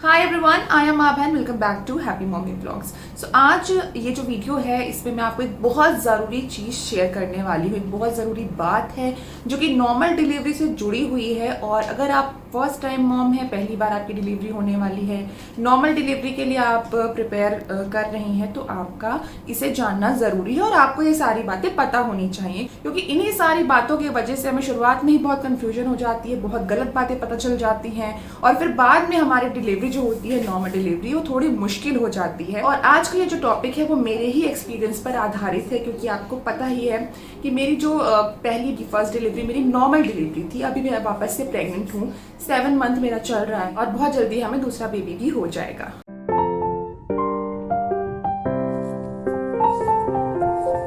Hi everyone, I am Abha and welcome back to happy mommy blogs. So आज ये जो video है इसमें मैं आपको एक बहुत ज़रूरी चीज़ शेयर करने वाली हूँ। एक बहुत ज़रूरी बात है जो कि नॉर्मल डिलीवरी से जुड़ी हुई है। और अगर आप फर्स्ट टाइम मॉम है, पहली बार आपकी डिलीवरी होने वाली है, नॉर्मल डिलीवरी के लिए आप प्रिपेयर कर रही हैं, तो आपका इसे जानना ज़रूरी है और आपको ये सारी बातें पता होनी चाहिए, क्योंकि इन्हीं सारी बातों की वजह से हमें शुरुआत में ही बहुत कन्फ्यूजन हो जाती है, बहुत गलत बातें पता चल जाती हैं और फिर बाद में हमारी डिलीवरी जो होती है, नॉर्मल डिलीवरी, वो थोड़ी मुश्किल हो जाती है। और आज का ये जो टॉपिक है वो मेरे ही एक्सपीरियंस पर आधारित है, क्योंकि आपको पता ही है कि मेरी जो पहली फर्स्ट डिलीवरी मेरी नॉर्मल डिलीवरी थी। अभी मैं वापस से प्रेग्नेंट हूँ, 7 मंथ मेरा चल रहा है और बहुत जल्दी हमें दूसरा बेबी भी हो जाएगा।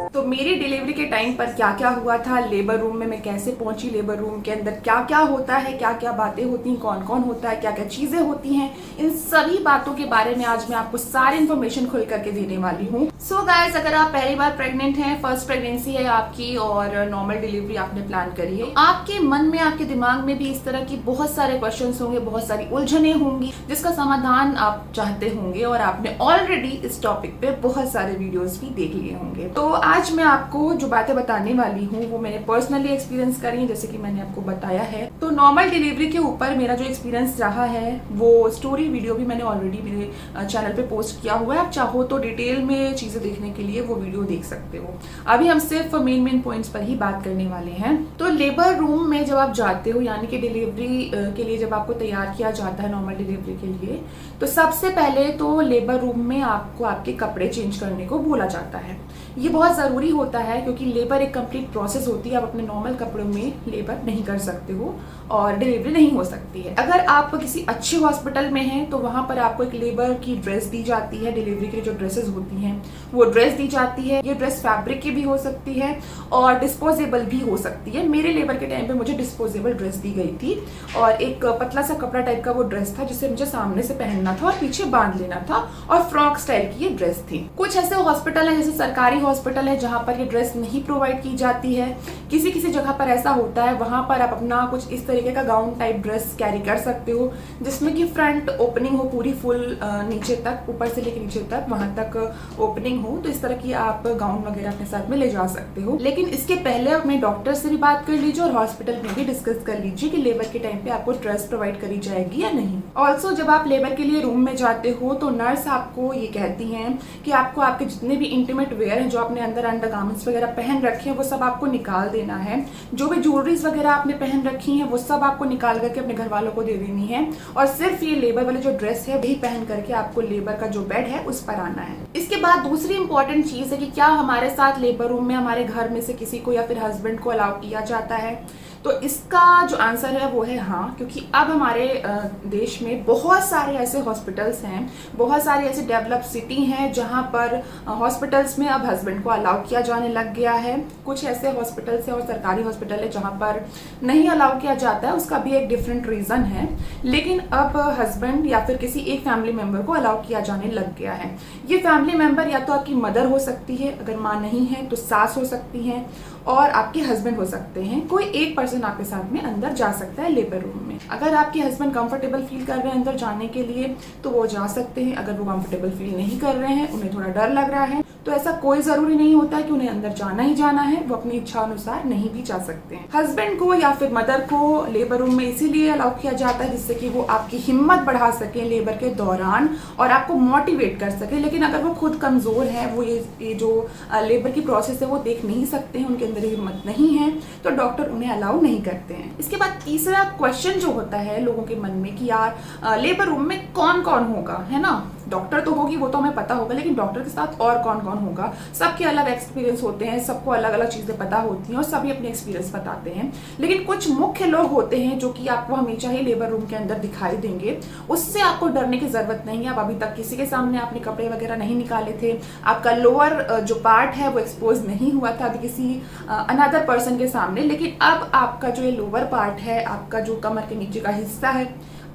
तो मेरी डिलीवरी के टाइम पर क्या क्या हुआ था, लेबर रूम में मैं कैसे पहुंची, लेबर रूम के अंदर क्या क्या होता है, क्या क्या बातें होती हैं, कौन कौन होता है, क्या क्या चीजें होती हैं, इन सभी बातों के बारे में आज मैं आपको सारी इन्फॉर्मेशन खुल करके देने वाली हूँ। सो गाइस, अगर आप पहली बार प्रेग्नेंट हैं, फर्स्ट प्रेगनेंसी है आपकी और नॉर्मल डिलीवरी आपने प्लान करी है, आपके मन में, आपके दिमाग में भी इस तरह की बहुत सारे क्वेश्चन होंगे, बहुत सारी उलझने होंगी जिसका समाधान आप चाहते होंगे और आपने ऑलरेडी इस टॉपिक पे बहुत सारे वीडियोस भी देख लिए होंगे। तो आज मैं आपको जो बातें बताने वाली हूँ वो मैंने पर्सनली एक्सपीरियंस करी है, जैसे कि मैंने आपको बताया है। तो नॉर्मल डिलीवरी के ऊपर मेरा जो एक्सपीरियंस रहा है वो स्टोरी वीडियो भी मैंने ऑलरेडी मेरे चैनल पे पोस्ट किया हुआ है। आप चाहो तो डिटेल में चीजें देखने के लिए वो वीडियो देख सकते हो। अभी हम सिर्फ मेन पॉइंट्स पर ही बात करने वाले हैं। तो लेबर रूम में जब आप जाते हो, यानी कि डिलीवरी के लिए जब आपको तैयार किया जाता है नॉर्मल डिलीवरी के लिए, तो सबसे पहले तो लेबर रूम में आपको आपके कपड़े चेंज करने को बोला जाता है। ये बहुत ज़रूरी होता है क्योंकि लेबर एक कंप्लीट प्रोसेस होती है। आप अपने नॉर्मल कपड़ों में लेबर नहीं कर सकते हो और डिलीवरी नहीं हो सकती है। अगर आप किसी अच्छे हॉस्पिटल में हैं तो वहाँ पर आपको एक लेबर की ड्रेस दी जाती है। डिलीवरी के जो ड्रेसेस होती हैं वो ड्रेस दी जाती है। ये ड्रेस फैब्रिक की भी हो सकती है और डिस्पोजेबल भी हो सकती है। मेरे लेबर के टाइम पे मुझे डिस्पोजेबल ड्रेस दी गई थी और एक पतला सा कपड़ा टाइप का वो ड्रेस था जिसे मुझे सामने से पहनना था और पीछे बांध लेना था और फ्रॉक स्टाइल की ये ड्रेस थी। कुछ ऐसे हॉस्पिटल है, जैसे सरकारी हॉस्पिटल है, जहाँ पर ये ड्रेस नहीं प्रोवाइड की जाती है। किसी किसी जगह पर ऐसा होता है, वहां पर आप अपना कुछ इस तरीके का गाउन टाइप ड्रेस कैरी कर सकते हो जिसमें कि फ्रंट ओपनिंग हो पूरी फुल, नीचे तक, ऊपर से लेकर नीचे तक, वहां तक ओपनिंग हो। तो इस तरह की आप गाउन वगैरह अपने साथ में ले जा सकते हो। लेकिन इसके पहले अपने डॉक्टर से भी बात कर लीजिए और हॉस्पिटल में भी डिस्कस कर लीजिए कि लेबर के टाइम पे आपको ड्रेस प्रोवाइड करी जाएगी या नहीं। ऑल्सो जब आप लेबर के लिए रूम में जाते हो तो नर्स आपको ये कहती हैं कि आपको आपके जितने भी इंटीमेट वेयर हैं, जो आपने अंदर गारमेंट्स वगैरह पहन रखे हैं, वो सब आपको निकाल देना है। जो भी ज्वेलरीज वगैरह आपने पहन रखी हैं वो सब आपको निकाल करके अपने घर वालों को दे देनी है और सिर्फ ये लेबर वाली जो ड्रेस है वही पहन करके आपको लेबर का जो बेड है उस पर आना है। इसके बाद दूसरी इंपॉर्टेंट चीज है कि क्या हमारे साथ लेबर रूम में हमारे घर में से किसी को या फिर हस्बैंड को अलाउ किया जाता है। तो इसका जो आंसर है वो है हाँ, क्योंकि अब हमारे देश में बहुत सारे ऐसे हॉस्पिटल्स हैं, बहुत सारी ऐसी डेवलप सिटी हैं जहां पर हॉस्पिटल्स में अब हस्बैंड को अलाउ किया जाने लग गया है। कुछ ऐसे हॉस्पिटल्स हैं और सरकारी हॉस्पिटल है जहां पर नहीं अलाउ किया जाता है, उसका भी एक डिफरेंट रीजन है। लेकिन अब हस्बैंड या फिर किसी एक फैमिली मेंबर को अलाउ किया जाने लग गया है। ये फैमिली मेंबर या तो आपकी मदर हो सकती है, अगर माँ नहीं है तो सास हो सकती है, और आपके हस्बैंड हो सकते हैं। कोई एक पर्सन आपके साथ में अंदर जा सकता है लेबर रूम में। अगर आपके हस्बैंड कंफर्टेबल फील कर रहे हैं अंदर जाने के लिए तो वो जा सकते हैं। अगर वो कंफर्टेबल फील नहीं कर रहे हैं, उन्हें थोड़ा डर लग रहा है, तो ऐसा कोई जरूरी नहीं होता है कि उन्हें अंदर जाना ही जाना है। वो अपनी इच्छा अनुसार नहीं भी जा सकते हैं। हस्बैंड को या फिर मदर को लेबर रूम में इसीलिए अलाउ किया जाता है जिससे कि वो आपकी हिम्मत बढ़ा सके लेबर के दौरान और आपको मोटिवेट कर सके। लेकिन अगर वो खुद कमजोर है, वो ये जो लेबर की प्रोसेस है वो देख नहीं सकते हैं, उनके अंदर हिम्मत नहीं है, तो डॉक्टर उन्हें अलाउ नहीं करते हैं। इसके बाद तीसरा क्वेश्चन जो होता है लोगों के मन में कि यार लेबर रूम में कौन कौन होगा, है ना। डॉक्टर तो होगी, वो तो हमें पता होगा, लेकिन डॉक्टर के साथ और कौन कौन होगा। सबके अलग एक्सपीरियंस होते हैं, सबको अलग अलग चीजें पता होती हैं और सभी अपने एक्सपीरियंस बताते हैं। लेकिन कुछ मुख्य लोग होते हैं जो कि आपको हमेशा ही लेबर रूम के अंदर दिखाई देंगे। उससे आपको डरने की जरूरत नहीं है। आप अभी तक किसी के सामने आपने कपड़े वगैरह नहीं निकाले थे, आपका लोअर जो पार्ट है वो एक्सपोज नहीं हुआ था अभी किसी अनदर पर्सन के सामने। लेकिन अब आपका जो ये लोअर पार्ट है, आपका जो कमर के नीचे का हिस्सा है,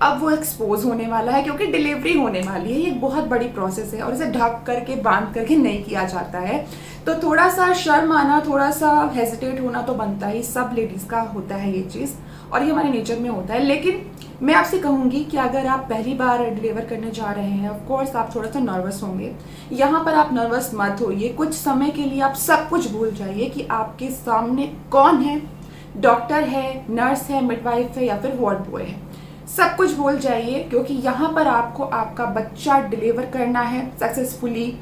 अब वो एक्सपोज होने वाला है क्योंकि डिलीवरी होने वाली है। ये एक बहुत बड़ी प्रोसेस है और इसे ढक करके, बांध करके नहीं किया जाता है। तो थोड़ा सा शर्म आना, थोड़ा सा हेजिटेट होना तो बनता ही, सब लेडीज का होता है ये चीज और ये हमारे नेचर में होता है। लेकिन मैं आपसे कहूँगी कि अगर आप पहली बार डिलीवर करने जा रहे हैं, ऑफ कोर्स आप थोड़ा सा नर्वस होंगे। यहाँ पर आप नर्वस मत होइए। कुछ समय के लिए आप सब कुछ भूल जाइए कि आपके सामने कौन है, डॉक्टर है, नर्स है, मिडवाइफ है या फिर वार्ड बॉय है। सब कुछ भूल जाइए, क्योंकि यहाँ पर आपको आपका बच्चा डिलीवर करना है सक्सेसफुली।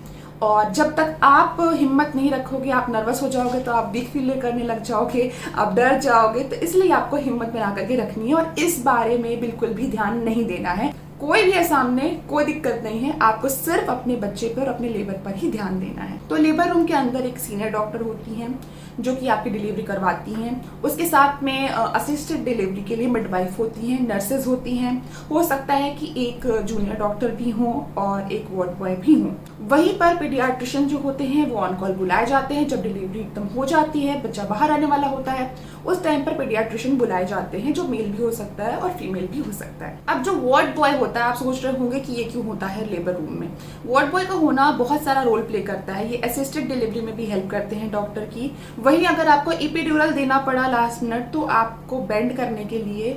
और जब तक आप हिम्मत नहीं रखोगे, आप नर्वस हो जाओगे, तो आप वीक फील करने लग जाओगे, आप डर जाओगे। तो इसलिए आपको हिम्मत बना करके रखनी है और इस बारे में बिल्कुल भी ध्यान नहीं देना है। कोई भी है सामने, कोई दिक्कत नहीं है, आपको सिर्फ अपने बच्चे पर, अपने लेबर पर ही ध्यान देना है। तो लेबर रूम के अंदर एक सीनियर डॉक्टर होती हैं जो कि आपकी डिलीवरी करवाती हैं। उसके साथ में असिस्टेड डिलीवरी के लिए मिडवाइफ होती हैं, नर्सेज होती हैं। हो सकता है कि एक जूनियर डॉक्टर भी हो और एक वार्ड बॉय भी हो। वहीं पर पीडियाट्रिशियन जो होते हैं वो ऑन कॉल बुलाए जाते हैं। जब डिलीवरी एकदम हो जाती है, बच्चा बाहर आने वाला होता है, उस टाइम पर पीडियाट्रिशियन बुलाए जाते हैं, जो मेल भी हो सकता है और फीमेल भी हो सकता है। अब जो वार्ड बॉय होता है, आप सोच रहे होंगे कि ये क्यों होता है लेबर रूम में। वार्ड बॉय का होना बहुत सारा रोल प्ले करता है। ये असिस्टेड डिलीवरी में भी हेल्प करते हैं डॉक्टर की। वहीं अगर आपको एपिड्यूरल देना पड़ा लास्ट मिनट, तो आपको बेंड करने के लिए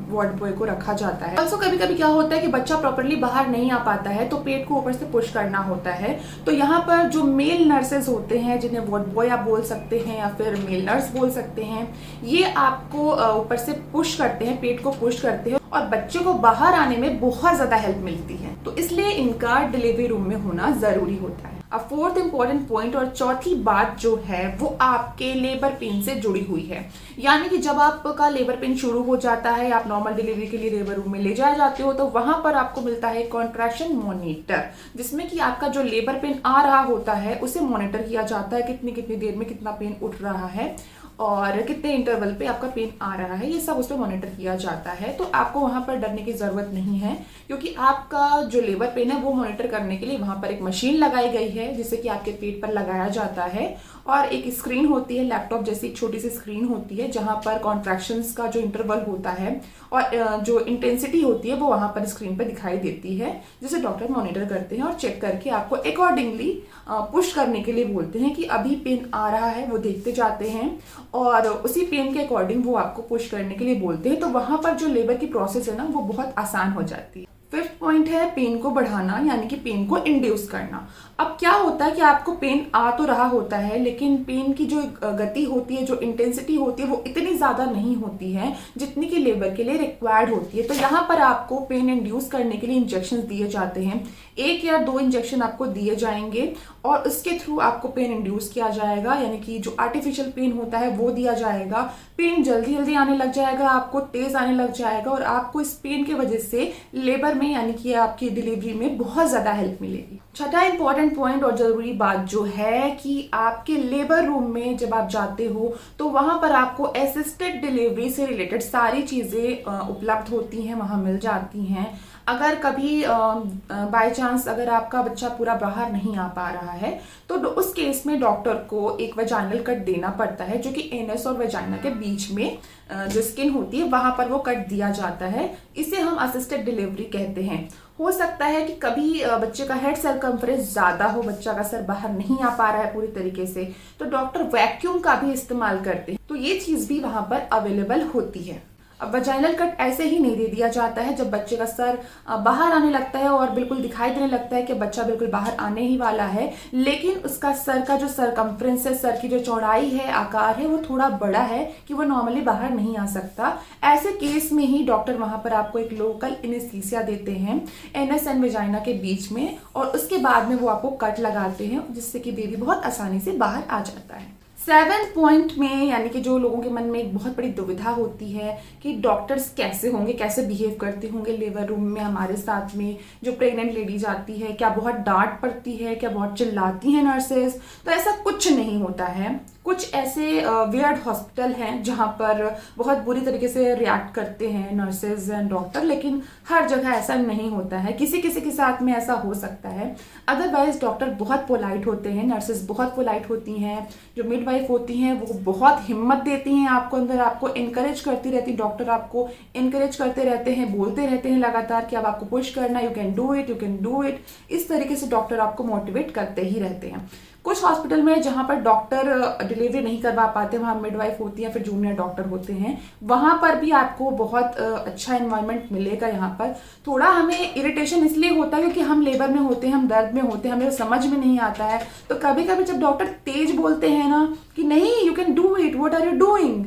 वार्ड बॉय को रखा जाता है। ऑल्सो कभी कभी क्या होता है कि बच्चा प्रॉपरली बाहर नहीं आ पाता है, तो पेट को ऊपर से पुश करना होता है। तो यहाँ पर जो मेल नर्सेज होते हैं, जिन्हें वार्ड बॉय आप बोल सकते हैं या फिर मेल नर्स बोल सकते हैं, ये आपको ऊपर से पुश करते हैं, पेट को पुश करते हैं और बच्चे को बाहर आने में बहुत ज्यादा हेल्प मिलती है। तो इसलिए इनका डिलीवरी रूम में होना जरूरी होता है। अब फोर्थ इंपॉर्टेंट पॉइंट और चौथी बात जो है वो आपके लेबर पेन से जुड़ी हुई है। यानी कि जब आपका लेबर पेन शुरू हो जाता है, आप नॉर्मल डिलीवरी के लिए लेबर रूम में ले जाए जाते हो, तो वहां पर आपको मिलता है कॉन्ट्रैक्शन मॉनिटर, जिसमें कि आपका जो लेबर पेन आ रहा होता है उसे मॉनिटर किया जाता है। कितनी कितनी देर में कितना पेन उठ रहा है और कितने इंटरवल पे आपका पेन आ रहा है, ये सब उस पर मॉनिटर किया जाता है। तो आपको वहां पर डरने की जरूरत नहीं है, क्योंकि आपका जो लेबर पेन है वो मॉनिटर करने के लिए वहां पर एक मशीन लगाई गई है, जिसे कि आपके पेट पर लगाया जाता है। और एक स्क्रीन होती है, लैपटॉप जैसी एक छोटी सी स्क्रीन होती है, जहां पर कॉन्ट्रैक्शंस का जो इंटरवल होता है और जो इंटेंसिटी होती है वो वहां पर स्क्रीन पर दिखाई देती है, जिसे डॉक्टर मॉनिटर करते हैं और चेक करके आपको अकॉर्डिंगली पुश करने के लिए बोलते हैं कि अभी पेन आ रहा है, वो देखते जाते हैं और उसी पेन के अकॉर्डिंग वो आपको पुश करने के लिए बोलते हैं। तो वहां पर जो लेबर की प्रोसेस है ना, वो बहुत आसान हो जाती है। फिफ्थ पॉइंट है पेन को बढ़ाना, यानी कि पेन को इंड्यूस करना। अब क्या होता है कि आपको पेन आ तो रहा होता है, लेकिन पेन की जो गति होती है, जो इंटेंसिटी होती है, वो इतनी ज्यादा नहीं होती है जितनी कि लेबर के लिए रिक्वायर्ड होती है। तो यहाँ पर आपको पेन इंड्यूस करने के लिए इंजेक्शन दिए जाते हैं। 1 या 2 इंजेक्शन आपको दिए जाएंगे और उसके थ्रू आपको पेन इंड्यूस किया जाएगा, यानी कि जो आर्टिफिशियल पेन होता है वो दिया जाएगा। पेन जल्दी जल्दी आने लग जाएगा, आपको तेज आने लग जाएगा और आपको इस पेन की वजह से लेबर में, यानी कि आपकी डिलीवरी में बहुत ज्यादा हेल्प मिलेगी। छठा इंपॉर्टेंट पॉइंट और जरूरी बात जो है कि आपके लेबर रूम में जब आप जाते हो तो वहां पर आपको असिस्टेड डिलीवरी से रिलेटेड सारी चीजें उपलब्ध होती हैं, वहां मिल जाती हैं। अगर कभी बाय चांस अगर आपका बच्चा पूरा बाहर नहीं आ पा रहा है, तो उस केस में डॉक्टर को एक वेजाइनल कट देना पड़ता है, जो कि एनस और वेजाइना के बीच में जो स्किन होती है वहां पर वो कट दिया जाता है। इसे हम असिस्टेड डिलीवरी कहते हैं। हो सकता है कि कभी बच्चे का हेड सर्कम्फ्रेंस ज्यादा हो, बच्चा का सर बाहर नहीं आ पा रहा है पूरी तरीके से, तो डॉक्टर वैक्यूम का भी इस्तेमाल करते हैं। तो ये चीज भी वहां पर अवेलेबल होती है। अब वजाइनल कट ऐसे ही नहीं दे दिया जाता है। जब बच्चे का सर बाहर आने लगता है और बिल्कुल दिखाई देने लगता है कि बच्चा बिल्कुल बाहर आने ही वाला है, लेकिन उसका सर का जो सरकमफ्रेंस है, सर की जो चौड़ाई है, आकार है, वो थोड़ा बड़ा है कि वो नॉर्मली बाहर नहीं आ सकता, ऐसे केस में ही डॉक्टर वहां पर आपको एक लोकल एनेस्थीसिया देते हैं एनस एंड वेजाइना के बीच में, और उसके बाद में वो आपको कट लगाते हैं, जिससे कि बेबी बहुत आसानी से बाहर आ जाता है। 7th पॉइंट में, यानी कि जो लोगों के मन में एक बहुत बड़ी दुविधा होती है कि डॉक्टर्स कैसे होंगे, कैसे बिहेव करते होंगे लेबर रूम में हमारे साथ में, जो प्रेग्नेंट लेडीज आती है, क्या बहुत डांट पड़ती है, क्या बहुत चिल्लाती हैं नर्सेज। तो ऐसा कुछ नहीं होता है। कुछ ऐसे वियर्ड हॉस्पिटल हैं जहां पर बहुत बुरी तरीके से रिएक्ट करते हैं नर्सेज एंड डॉक्टर, लेकिन हर जगह ऐसा नहीं होता है। किसी किसी के साथ में ऐसा हो सकता है। अदरवाइज डॉक्टर बहुत पोलाइट होते हैं, नर्सेज बहुत पोलाइट होती हैं, जो मिडवाइफ होती हैं वो बहुत हिम्मत देती हैं आपको, अंदर आपको इनकरेज करती रहती, डॉक्टर आपको इनकरेज करते रहते हैं, बोलते रहते हैं लगातार कि अब आपको पुश करना, you can do it, you can do it. इस तरीके से डॉक्टर आपको मोटिवेट करते ही रहते हैं। कुछ हॉस्पिटल में जहाँ पर डॉक्टर डिलीवरी नहीं करवा पाते, वहाँ मिडवाइफ होती है, फिर जूनियर डॉक्टर होते हैं, वहाँ पर भी आपको बहुत अच्छा एनवायरनमेंट मिलेगा। यहाँ पर थोड़ा हमें इरिटेशन इसलिए होता है क्योंकि हम लेबर में होते हैं, हम दर्द में होते हैं, हमें समझ में नहीं आता है। तो कभी कभी जब डॉक्टर तेज बोलते हैं ना कि नहीं you can do it, what are you doing,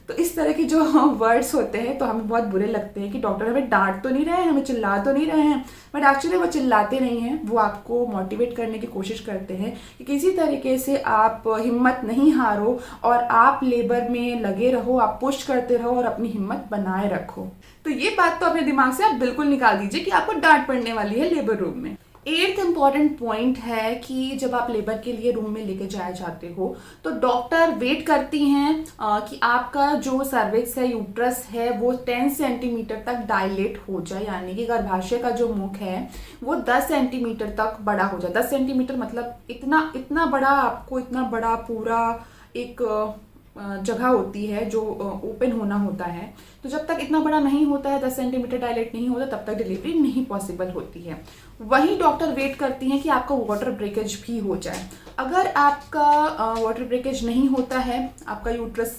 तो इस तरह की जो वर्ड्स होते हैं तो हमें बहुत बुरे लगते हैं कि डॉक्टर हमें डांट तो नहीं रहे हैं, हमें चिल्ला तो नहीं रहे हैं, बट एक्चुअली वो चिल्लाते नहीं हैं, वो आपको मोटिवेट करने की कोशिश करते हैं कि किसी तरीके से आप हिम्मत नहीं हारो और आप लेबर में लगे रहो, आप पुश करते रहो और अपनी हिम्मत बनाए रखो। तो ये बात तो अपने दिमाग से आप बिल्कुल निकाल दीजिए कि आपको डांट पड़ने वाली है लेबर रूम में। 8th इम्पॉर्टेंट पॉइंट है कि जब आप लेबर के लिए रूम में लेके जाए जाते हो तो डॉक्टर वेट करती हैं कि आपका जो सर्विक्स है, यूट्रस है, वो 10 सेंटीमीटर तक डायलेट हो जाए, यानी कि गर्भाशय का जो मुख है वो 10 सेंटीमीटर तक बड़ा हो जाए। 10 सेंटीमीटर मतलब इतना बड़ा, आपको इतना बड़ा पूरा एक जगह होती है जो ओपन होना होता है। तो जब तक इतना बड़ा नहीं होता है, 10 सेंटीमीटर डायलेट नहीं होता, तब तक डिलीवरी नहीं पॉसिबल होती है। वही डॉक्टर वेट करती हैं कि आपका वाटर ब्रेकेज भी हो जाए। अगर आपका वाटर ब्रेकेज नहीं होता है, आपका यूट्रस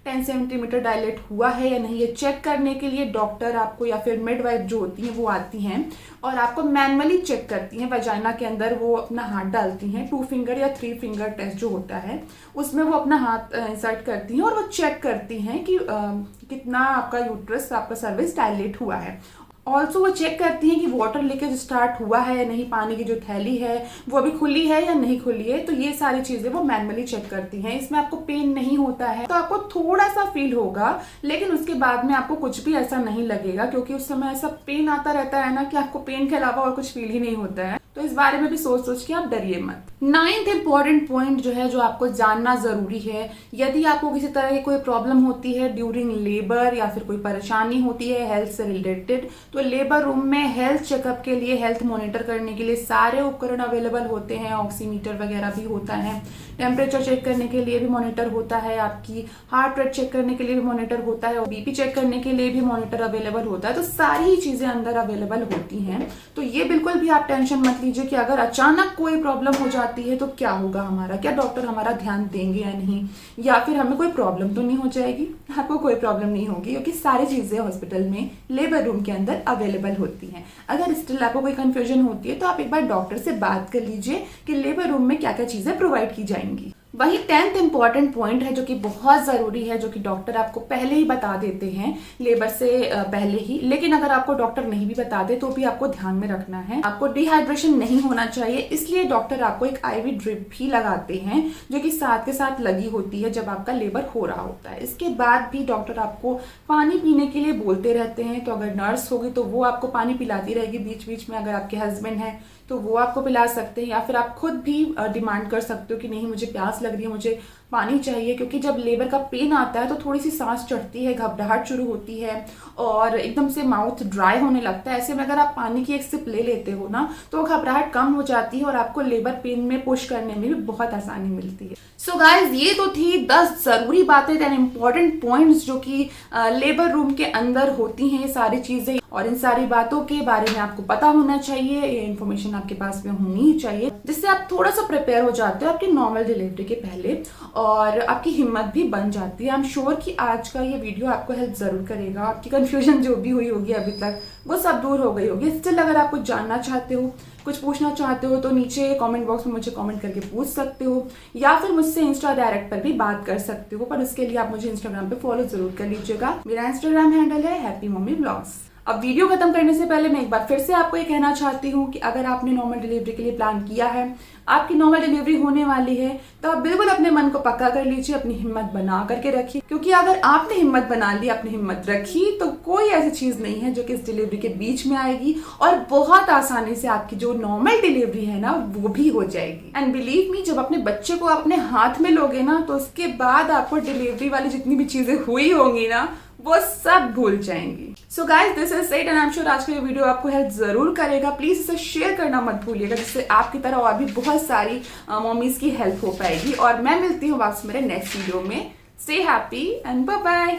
10 सेंटीमीटर डायलेट हुआ है या नहीं, ये चेक करने के लिए डॉक्टर आपको या फिर मिडवाइफ जो होती हैं वो आती हैं और आपको मैनुअली चेक करती हैं। वजाइना के अंदर वो अपना हाथ डालती हैं, 2 फिंगर या 3 फिंगर टेस्ट जो होता है उसमें वो अपना हाथ इंसर्ट करती हैं और वो चेक करती हैं कि कितना आपका यूट्रस, आपका सर्विस डायलेट हुआ है। ऑल्सो वो चेक करती हैं कि वाटर लीकेज स्टार्ट हुआ है या नहीं, पानी की जो थैली है वो अभी खुली है या नहीं खुली है। तो ये सारी चीजें वो मैनुअली चेक करती हैं। इसमें आपको पेन नहीं होता है, तो आपको थोड़ा सा फील होगा, लेकिन उसके बाद में आपको कुछ भी ऐसा नहीं लगेगा क्योंकि उस समय ऐसा पेन आता रहता है ना कि आपको पेन के अलावा और कुछ फील ही नहीं होता है। तो इस बारे में भी सोच सोच के आप डरिए मत। 9th इम्पॉर्टेंट पॉइंट जो है, जो आपको जानना जरूरी है, यदि आपको किसी तरह की कोई प्रॉब्लम होती है ड्यूरिंग लेबर या फिर कोई परेशानी होती है हेल्थ से रिलेटेड, तो लेबर रूम में हेल्थ चेकअप के लिए, हेल्थ मॉनिटर करने के लिए सारे उपकरण अवेलेबल होते हैं। ऑक्सीमीटर वगैरह भी होता है, टेम्परेचर चेक करने के लिए भी मॉनिटर होता है, आपकी हार्ट रेट चेक करने के लिए भी मॉनिटर होता है और बीपी चेक करने के लिए भी मॉनिटर अवेलेबल होता है। तो सारी ही चीजें अंदर अवेलेबल होती हैं। तो ये बिल्कुल भी आप टेंशन मत लीजिए कि अगर अचानक कोई प्रॉब्लम हो जाती है तो क्या होगा हमारा, क्या डॉक्टर हमारा ध्यान देंगे या नहीं, या फिर हमें कोई प्रॉब्लम तो नहीं हो जाएगी। आपको कोई प्रॉब्लम नहीं होगी क्योंकि सारी चीजें हॉस्पिटल में लेबर रूम के अंदर अवेलेबल होती हैं। अगर स्टिल आपको कोई कंफ्यूजन होती है तो आप एक बार डॉक्टर से बात कर लीजिए कि लेबर रूम में क्या क्या चीजें प्रोवाइड की जाएंगी। वही 10th इम्पॉर्टेंट पॉइंट है जो कि बहुत जरूरी है, जो कि डॉक्टर आपको पहले ही बता देते हैं लेबर से पहले ही, लेकिन अगर आपको डॉक्टर नहीं भी बताते तो भी आपको ध्यान में रखना है। आपको डिहाइड्रेशन नहीं होना चाहिए, इसलिए डॉक्टर आपको एक आईवी ड्रिप भी लगाते हैं जो कि साथ के साथ लगी होती है जब आपका लेबर हो रहा होता है। इसके बाद भी डॉक्टर आपको पानी पीने के लिए बोलते रहते हैं। तो अगर नर्स होगी तो वो आपको पानी पिलाती रहेगी बीच बीच में। अगर आपके हस्बैंड है तो वो आपको पिला सकते हैं, या फिर आप खुद भी डिमांड कर सकते हो कि नहीं मुझे प्यास लग रही है, मुझे पानी चाहिए। क्योंकि जब लेबर का पेन आता है तो थोड़ी सी सांस चढ़ती है, घबराहट शुरू होती है और एकदम से माउथ ड्राई होने लगता है। ऐसे में अगर आप पानी की एक सिप ले लेते हो ना तो घबराहट कम हो जाती है और आपको लेबर पेन में पुश करने में भी बहुत आसानी मिलती है। सो गाइज, ये तो थी 10 जरूरी बातें, 10 इंपॉर्टेंट पॉइंट्स जो कि लेबर रूम के अंदर होती हैं। ये सारी चीजें और इन सारी बातों के बारे में आपको पता होना चाहिए, ये इन्फॉर्मेशन आपके पास में होनी ही चाहिए, जिससे आप थोड़ा सा प्रिपेयर हो जाते हो आपकी नॉर्मल डिलीवरी के पहले और आपकी हिम्मत भी बन जाती है। आई एम श्योर कि आज का ये वीडियो आपको हेल्प जरूर करेगा। आपकी कंफ्यूजन जो भी हुई होगी अभी तक वो सब दूर हो गई होगी। स्टिल अगर आप कुछ जानना चाहते हो, कुछ पूछना चाहते हो तो नीचे कमेंट बॉक्स में मुझे कमेंट करके पूछ सकते हो, या फिर मुझसे इंस्टा डायरेक्ट पर भी बात कर सकते हो। पर उसके लिए आप मुझे इंस्टाग्राम पे फॉलो जरूर कर लीजिएगा। मेरा इंस्टाग्राम हैंडल है हैप्पी मम्मी ब्लॉग्स। अब वीडियो खत्म करने से पहले मैं एक बार फिर से आपको ये कहना चाहती हूँ कि अगर आपने नॉर्मल डिलीवरी के लिए प्लान किया है, आपकी नॉर्मल डिलीवरी होने वाली है, तो आप बिल्कुल अपने मन को पक्का कर लीजिए, अपनी हिम्मत बना करके रखिए। क्योंकि अगर आपने हिम्मत बना ली, अपनी हिम्मत रखी, तो कोई ऐसी चीज नहीं है जो कि इस डिलीवरी के बीच में आएगी और बहुत आसानी से आपकी जो नॉर्मल डिलीवरी है ना वो भी हो जाएगी। एंड बिलीव मी, जब अपने बच्चे को अपने हाथ में लोगे ना तो उसके बाद आपको डिलीवरी वाली जितनी भी चीजें हुई होंगी ना वो सब भूल जाएंगी। So guys, this is it and I am sure आज का ये वीडियो आपको हेल्प जरूर करेगा। प्लीज इसे शेयर करना मत भूलिएगा, जिससे आपकी तरह और भी बहुत सारी मम्मीज की हेल्प हो पाएगी। और मैं मिलती हूँ वापस मेरे नेक्स्ट वीडियो में। Stay happy and bye bye.